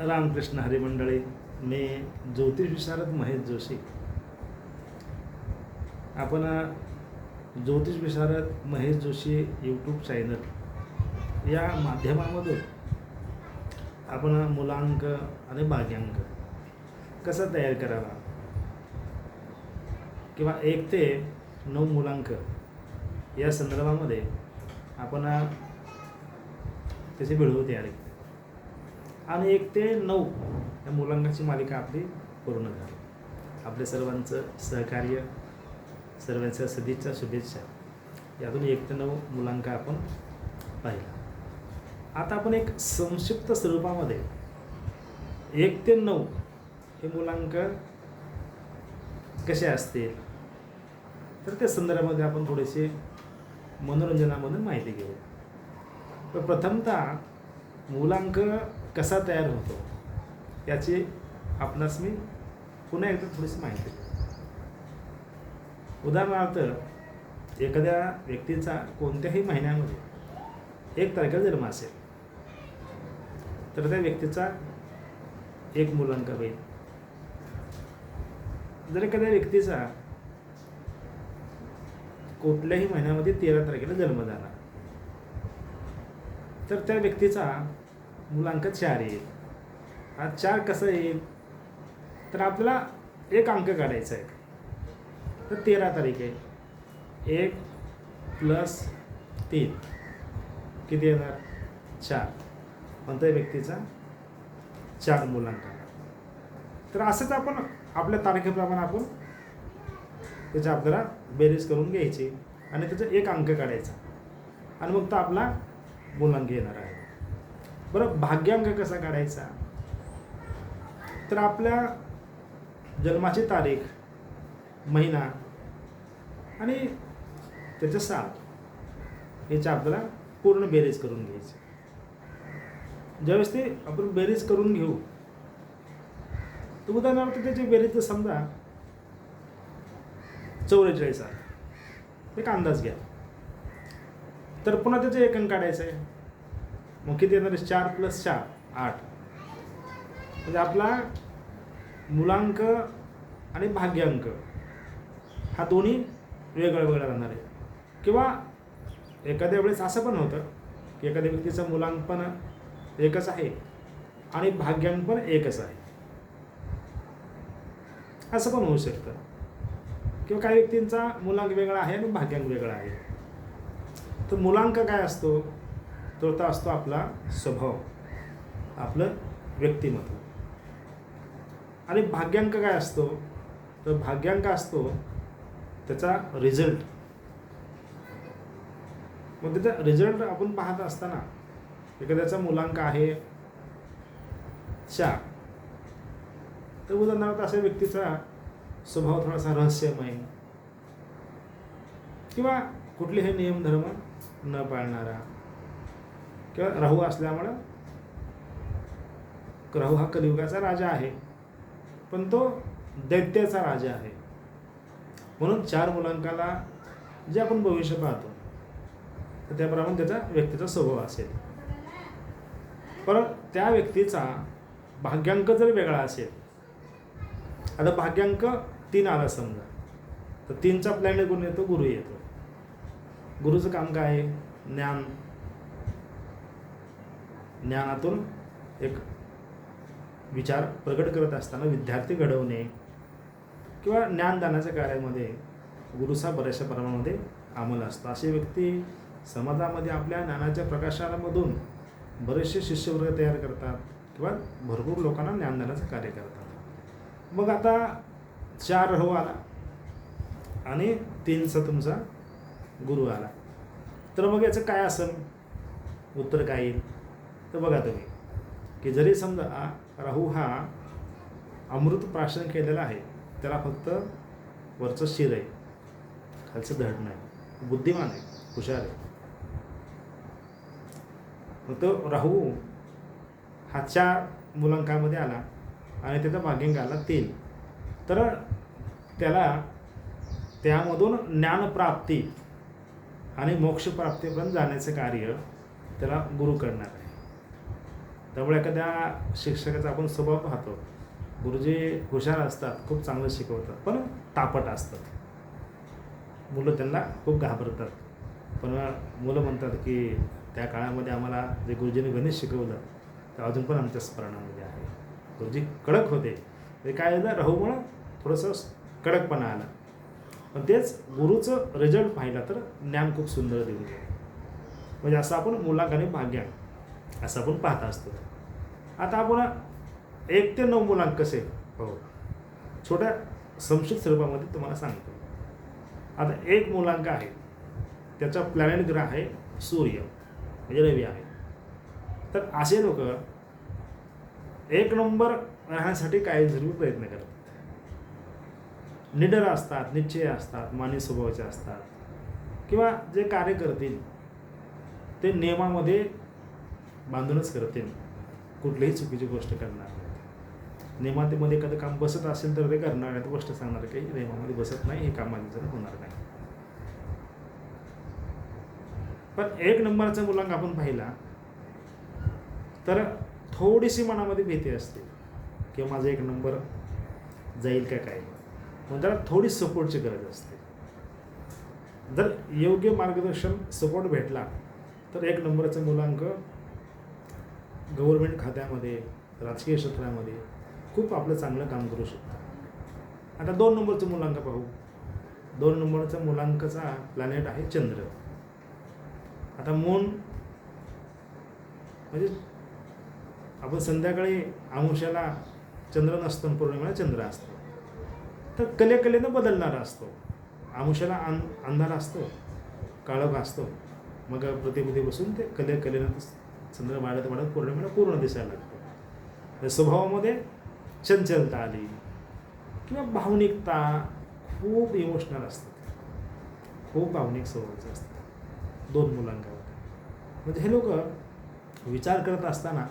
रामकृष्ण हरी मंडळी, मी ज्योतिष विशारद महेश जोशी. आपण ज्योतिष विशारद महेश जोशी यूट्यूब चॅनल या माध्यमामधून आपण मुलांक आणि भाग्यांक कसा तयार करावा किंवा 1 ते 9 मुलांक या संदर्भामध्ये आपण त्याची व्हिडिओ तयार केली आणि 1 ते 9 या मुलांकाची मालिका आपली पूर्ण झाली. आपल्या सर्वांचं सहकार्य, सर्वांच्या सदिच्छा शुभेच्छा, यातून 1 ते 9 मुलांक आपण पाहिला. आता आपण एक संक्षिप्त स्वरूपामध्ये 1 ते 9 हे मुलांक कसे असतील तर त्या संदर्भामध्ये आपण थोडेसे मनोरंजनामधून माहिती घेऊ. तर प्रथमतः मुलांक कसा तयार होतो याची आपणास मी पुन्हा एकदा थोडीशी माहिती देतो. उदाहरणार्थ, एखाद्या व्यक्तीचा कोणत्याही महिन्यामध्ये 1 तारखेला जन्म असेल तर त्या व्यक्तीचा 1 मुलांक होईल. जर एखाद्या व्यक्तीचा कुठल्याही महिन्यामध्ये 13 तारखेला जन्म झाला तर त्या व्यक्तीचा मुलांक 4 येईल. हा 4 कसं येईल तर आपल्याला 1 अंक काढायचा आहे. तर 13 तारीख आहे, 1 + 3 किती येणार? 4. पण त्या व्यक्तीचा 4 मुलांक. तर असंच आपण आपल्या तारखेप्रमाणे आपण त्याची आपल्याला बेरीज करून घ्यायची आणि त्याचा 1 अंक काढायचा आणि मग तो आपला मुलांक येणार आहे. बरं, भाग्यांक कसा काढायचा तर आपल्या जन्माची तारीख, महिना आणि त्याचं साल याची आपल्याला पूर्ण बेरीज करून घ्यायची. ज्यावेळेस ते आपण बेरीज करून घेऊ तर उदाहरणार्थ त्याची बेरीज तर समजा 44 आहे, एक अंदाज घ्या. तर पुन्हा त्याचे 1 अंक काढायचं आहे. मग किती येणार? 4 + 4 8. म्हणजे आपला मुलांक आणि भाग्यांक हा दोन्ही वेगळा वेगळा राहणार आहे. किंवा एखाद्या वेळेस असं पण होतं की एखाद्या व्यक्तीचं मुलांक पण 1च आहे आणि भाग्यांक पण 1च आहे, असं पण होऊ शकतं. किंवा काही व्यक्तींचा मुलांक वेगळा आहे आणि भाग्यांक वेगळा आहे. तर मुलांक काय असतो तर तो असतो आपला स्वभाव, आपलं व्यक्तिमत्व. आणि भाग्यांक काय असतो तर भाग्यांक असतो त्याचा रिझल्ट. मग त्याचा रिझल्ट आपण पाहत असताना एखाद्याचा मुलांक आहे 4, तर उदाहरणार्थ अशा व्यक्तीचा स्वभाव थोडासा रहस्यमय किंवा कुठलेही नियमधर्म न पाळणारा, किंवा राहू असल्यामुळं, राहू हा कलियुगाचा राजा आहे पण तो दैत्याचा राजा आहे. म्हणून 4 मुलांकाला जे आपण भविष्य पाहतो तर त्याप्रमाणे त्याचा व्यक्तीचा स्वभाव असेल. पण त्या व्यक्तीचा भाग्यांक जर वेगळा असेल, आता भाग्यांक 3 आला समजा, तर 3चा प्लॅन गुण येतो, गुरु येतो. गुरुचं काम काय आहे? ज्ञान. ज्ञानातून एक विचार प्रकट करत असताना विद्यार्थी घडवणे किंवा ज्ञानदानाच्या कार्यामध्ये गुरुचा बऱ्याचशा प्रमाणामध्ये अंमल असतो. अशी व्यक्ती समाजामध्ये आपल्या ज्ञानाच्या प्रकाशामधून बरेचसे शिष्यवर्ग तयार करतात किंवा भरपूर लोकांना ज्ञानदानाचं कार्य करतात. मग आता 4 राहू आला आणि 3चा तुमचा गुरु आला, तर मग याचं काय असेल? उत्तर काय येईल? तर बघा तुम्ही की जरी समजा राहू हा अमृत प्राशन केलेला आहे, त्याला फक्त वरचं शिर आहे, खालचं धड नाही, बुद्धिमान आहे, हुशार आहे. मग तो राहू हा 4 मुलांकामध्ये आला आणि त्याचा भाग्यांक आला 3, तर त्याला त्यामधून ज्ञानप्राप्ती आणि मोक्षप्राप्तीपर्यंत जाण्याचं कार्य त्याला गुरु करणार आहे. त्यामुळे एखाद्या शिक्षकाचा आपण स्वभाव पाहतो, गुरुजी हुशार असतात, खूप चांगलं शिकवतात, पण तापट असतात. मुलं त्यांना खूप घाबरतात. पण मुलं म्हणतात की त्या काळामध्ये आम्हाला जे गुरुजींनी गणित शिकवलं ते अजून पण आमच्या स्मरणामध्ये आहे. गुरुजी कडक होते, ते काय झालं, राहूमुळं थोडंसं कडकपणा आला. पण तेच गुरुचं रिझल्ट पाहिला तर ज्ञान खूप सुंदर देऊन गेलं. म्हणजे असं आपण मुलांकडे भाग्य असं आपण पाहत असतो. आता आपण 1 ते 9 मुलांक कसे हो छोट्या संक्षिप्त स्वरूपामध्ये तुम्हाला सांगतो. आता 1 मुलांक आहे, त्याचा प्लॅनेट ग्रह आहे सूर्य, म्हणजे रवी आहे. तर असे लोक 1 नंबर राहण्यासाठी कायमस्वरूपी प्रयत्न करतात. निडर असतात, निश्चय असतात, मानवी स्वभावाचे असतात, किंवा जे कार्य करतील ते नियमामध्ये बांधूनच करतील, कुठलीही चुकीची गोष्ट करणार नाहीत. नियमामध्ये एखादं काम बसत असेल तर ते करणार नाही, गोष्ट सांगणार काही नियमामध्ये बसत नाही, हे काम माझ्या होणार नाही. पण 1 नंबरचा मुलांक आपण पाहिला तर थोडीशी मनामध्ये भीती असते किंवा माझा 1 नंबर जाईल का काय, मग त्याला थोडी सपोर्टची गरज असते. जर योग्य मार्गदर्शन सपोर्ट भेटला तर 1 नंबरचा मुलांक गव्हर्नमेंट खात्यामध्ये, राजकीय क्षेत्रामध्ये खूप आपलं चांगलं काम करू शकतं. आता 2 नंबरचं मुलांक पाहू. 2 नंबरचा मुलांकाचा प्लॅनेट आहे चंद्र. आता मून म्हणजे आपण संध्याकाळी अमावस्याला चंद्र नसतो, पौर्णिमेला चंद्र असतो, तर कलेनं बदलणारा असतो. अमावस्याला अंधार असतो, काळोख असतो, मग प्रतिपदी बसून ते कलेनं चंद्र वाढत पौर्णिमेला पूर्ण दिसायला लागतो. स्वभावामध्ये चंचलता आली किंवा भावनिकता, खूप इमोशनल असतात, खूप भावनिक स्वभावाचे असतात 2 मुलांकावर. म्हणजे हे लोक विचार करत असताना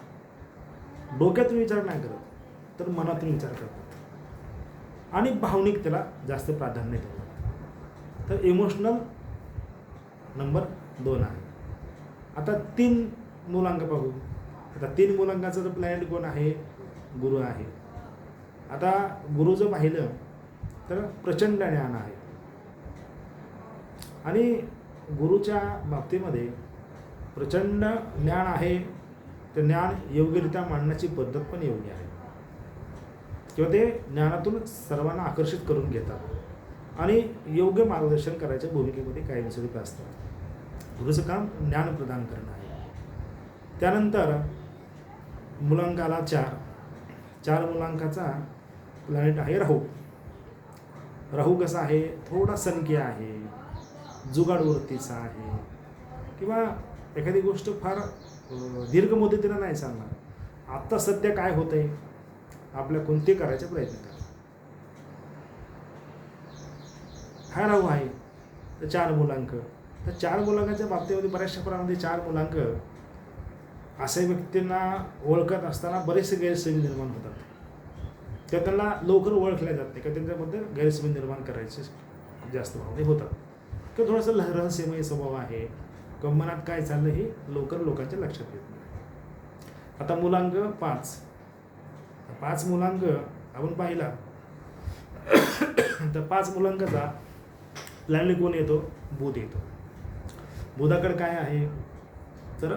डोक्यातून विचार नाही करत, तर मनातून विचार करतात आणि भावनिकतेला जास्त प्राधान्य देतात. तर इमोशनल नंबर 2 आहे. आता 3 मुलांक पाहू. आता 3 मुलांकाचा जो प्लॅनेट कोण आहे, गुरु आहे. आता गुरु जर पाहिलं तर प्रचंड ज्ञान आहे आणि गुरुच्या बाबतीमध्ये प्रचंड ज्ञान आहे. ते ज्ञान योग्यरित्या मांडण्याची पद्धत पण योग्य आहे, किंवा ते ज्ञानातून सर्वांना आकर्षित करून घेतात आणि योग्य मार्गदर्शन करायच्या भूमिकेमध्ये कायमस्वरूपी असतात. गुरुचं काम ज्ञान प्रदान करणं आहे. त्यानंतर मुलांकाला 4 मुलांकाचा प्लॅनेट आहे राहू. राहू कसा आहे, थोडा सनकी आहे, जुगाड वृत्तीचा आहे, किंवा एखादी गोष्ट फार दीर्घ मुदतीनं नाही चालणार. आत्ता सध्या काय होतं आहे, आपल्या कोणते करायचा प्रयत्न करा. हा राहू आहे. तर 4 मुलांक. तर 4 मुलांकाच्या बाबतीमध्ये बऱ्याचशा प्रमाणामध्ये 4 मुलांक अशा व्यक्तींना ओळखत असताना बरेचसे गैरसमज निर्माण होतात, किंवा त्यांना लवकर ओळखल्या जात नाही, किंवा त्यांच्याबद्दल गैरसमज निर्माण करायचे जास्त भावने होतात, किंवा थोडंसं रहस्यमय स्वभाव आहे, किंवा मनात काय चाललं हे लवकर लोकांच्या लक्षात येत नाही. आता मुलांक 5 मुलांक आपण पाहिला तर 5 मुलांकाचा प्लॅनेट कोण येतो, बुध येतो. बुधाकडे काय आहे तर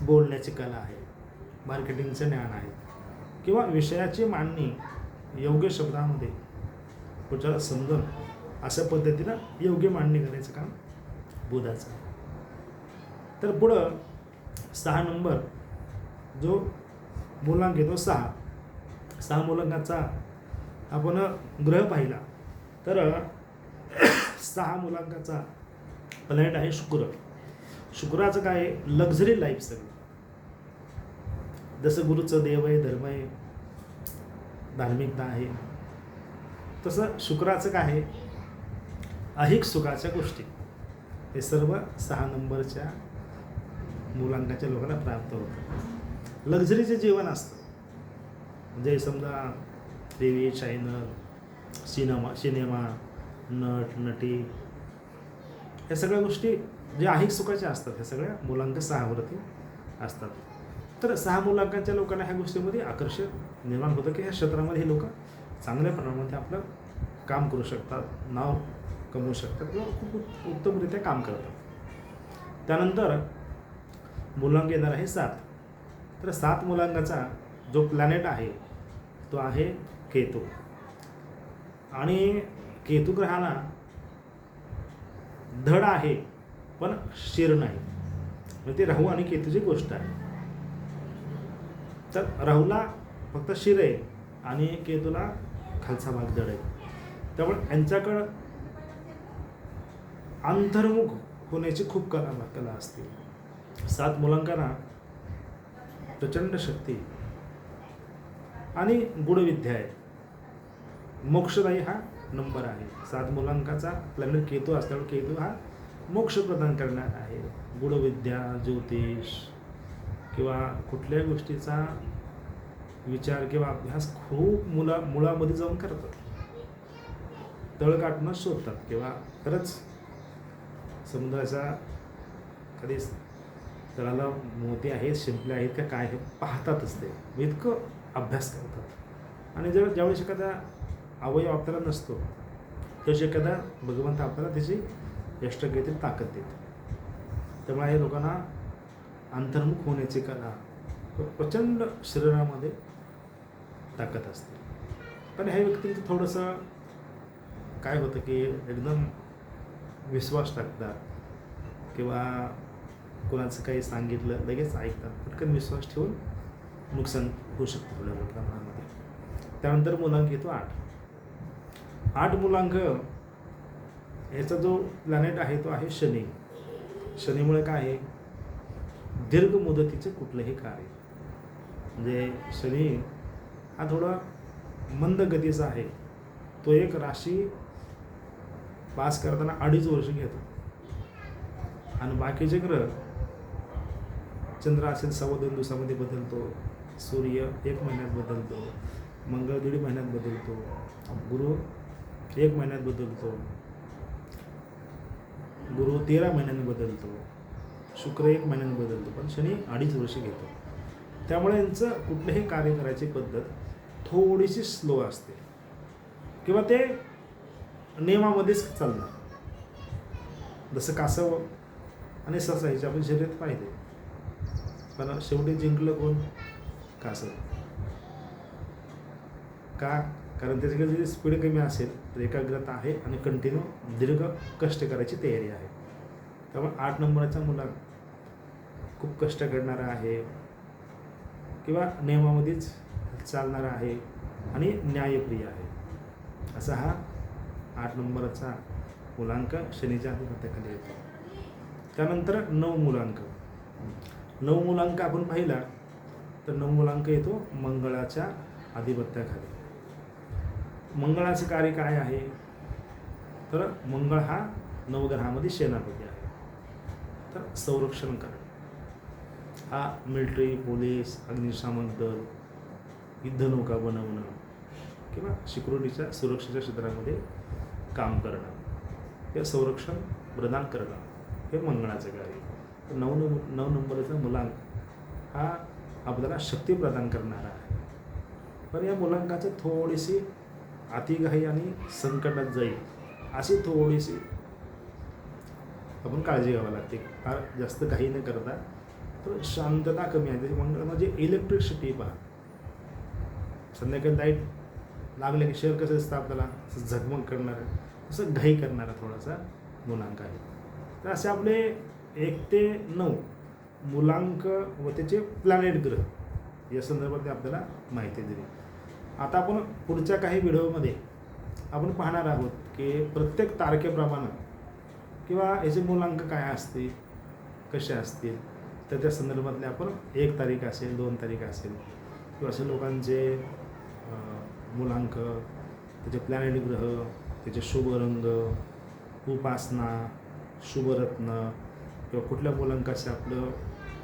बोलण्याची कला आहे, मार्केटिंगचं ज्ञान आहे, किंवा विषयाची मांडणी योग्य शब्दामध्ये पुढच्याला समजून अशा पद्धतीनं योग्य मांडणी करायचं काम बुधाचं आहे. तर पुढं 6 नंबर जो मुलांक येतो 6 मुलांकाचा आपण ग्रह पाहिला तर 6 मुलांकाचा प्लॅनेट आहे शुक्र. शुक्राचं काय, लक्झरी लाईफ सगळं. जसं गुरुचं देव आहे, धर्म आहे, धार्मिकता आहे, तसं शुक्राचं काय आहे, ऐहिक सुखाच्या गोष्टी. हे सर्व 6 नंबरच्या मुलांकाच्या लोकांना प्राप्त होतं. लक्झरीचं जीवन असतं, म्हणजे समजा टीव्ही चॅनल, सिनेमा, नट नटी, या सगळ्या गोष्टी जे ऐहिक सुखाच्या असतात, ह्या सगळ्या मुलांक 6 वरती असतात. तर 6 मुलांकांच्या लोकांना ह्या गोष्टीमध्ये आकर्षण निर्माण होतं की ह्या क्षेत्रामध्ये हे लोक चांगल्या प्रमाणामध्ये आपलं काम करू शकतात, नाव कमवू शकतात किंवा खूप उत्तमरित्या काम करतात. त्यानंतर मुलांक येणार आहे 7. तर 7 मुलांकाचा जो प्लॅनेट आहे तो आहे केतू. आणि केतू ग्रहाला धड आहे पण शिर नाही, म्हणजे ती राहू आणि केतूची गोष्ट आहे. तर राहूला फक्त शिर आहे आणि केतूला खालचा भाग धड आहे. त्यामुळे यांच्याकडं अंतर्मुख होण्याची खूप कला असते. 7 मुलांकांना प्रचंड शक्ती आणि गुणविद्या आहे. मोक्षदायी हा नंबर आहे. 7 मुलांकाचा प्लॅनेट केतू असल्यामुळे केतू हा मोक्ष प्रदान करणार आहे. गुणविद्या, ज्योतिष किंवा कुठल्याही गोष्टीचा विचार किंवा अभ्यास खूप मुळामध्ये जाऊन करतात, तळ गाठणं शोधतात किंवा खरंच समुद्राच्या कधी तळाला मोती आहेत, शिंपले आहेत का काय हे पाहतातच ते, इतकं अभ्यास करतात. आणि ज्यावेळेस एखादा अवयव आपल्याला नसतो त्यावेळेस एखादा भगवंत आपल्याला त्याची यष्टगती ताकद देतो. त्यामुळे हे लोकांना अंतर्मुख होण्याची कला, प्रचंड शरीरामध्ये ताकद असते. पण ह्या व्यक्तींचं थोडंसं काय होतं की एकदम विश्वास टाकतात किंवा कोणाचं काही सांगितलं लगेच ऐकतात, पटकन विश्वास ठेवून नुकसान होऊ शकतं थोड्या प्रमाणामध्ये. त्यानंतर मुलांक येतो 8. 8 मुलांक याचा जो प्लॅनेट आहे तो आहे शनी. शनीमुळे काय आहे, दीर्घ मुदतीचे कुठलंही कार्य, म्हणजे शनी हा थोडा मंद गतीचा आहे. तो एक राशी पास करताना 2.5 वर्ष घेतो आणि बाकीचे ग्रह, चंद्र असेल 2.25 दिवसामध्ये बदलतो, सूर्य 1 महिन्यात बदलतो, मंगळ 1.5 महिन्यात बदलतो, गुरु 1 महिन्यात बदलतो, गुरु 13 महिन्यांनी बदलतो, शुक्र 1 महिन्याने बदलतो, पण शनी 2.5 वर्ष घेतो. त्यामुळे यांचं कुठलेही कार्य करायची पद्धत थोडीशी स्लो असते किंवा ते नियमामध्येच चालणार. जसं कासव आणि ससा ह्याची आपण शर्यत पाहिजे, पण शेवटी जिंकलं कोण? कासव. का? कारण त्याच्याकडे जरी स्पीड कमी असेल तर एकाग्रता आहे आणि कंटिन्यू दीर्घ कष्ट करायची तयारी आहे. त्यामुळे 8 नंबरचा मुलगा खूप कष्ट करणारा आहे किंवा नियमामध्येच चालणारा आहे आणि न्यायप्रिय आहे. असा हा 8 नंबरचा मुलांक शनीच्या अधिपत्याखाली येतो. त्यानंतर 9 मुलांक. 9 मुलांक आपण पाहिला तर 9 मुलांक येतो मंगळाच्या अधिपत्याखाली. मंगळाचं कार्य काय आहे, तर मंगळ हा नवग्रहामध्ये सेनापती आहे. तर संरक्षण करणे, हा मिलिटरी, पोलीस, अग्निशामक दल, युद्धनौका बनवणं किंवा सिक्युरिटीच्या सुरक्षेच्या क्षेत्रामध्ये काम करणं, हे संरक्षण प्रदान करणं हे मंगळाचं कार्य. तर 9 नंबरचा मुलांक हा आपल्याला शक्ती प्रदान करणारा आहे. पण या मुलांकाचं थोडीशी अतिघाई आणि संकटात जाईल अशी थोडीशी आपण काळजी घ्यावी लागते. फार जास्त घाई न करता तर शांतता कमी आहे. मंगळ म्हणजे इलेक्ट्रिसिटी पहा, संध्याकाळी लाईट लागले की शहर कसं असतं आपल्याला झगमग करणारं, तसं घाई करणारा थोडासा मुलांक आहे. तर असे आपले 1 ते 9 मुलांक व त्याचे प्लॅनेट ग्रह या संदर्भात आपल्याला माहिती दिली. आता आपण पुढच्या काही व्हिडिओमध्ये आपण पाहणार आहोत की प्रत्येक तारखेप्रमाणे किंवा याचे मुलांक काय असतील, कसे असतील, तर त्या संदर्भातले आपण 1 तारीख असेल, 2 तारीख असेल किंवा असे लोकांचे मुलांक, त्याचे प्लॅनेट ग्रह, त्याचे शुभ रंग, उपासना, शुभरत्न किंवा कुठल्या मुलांकाचे आपलं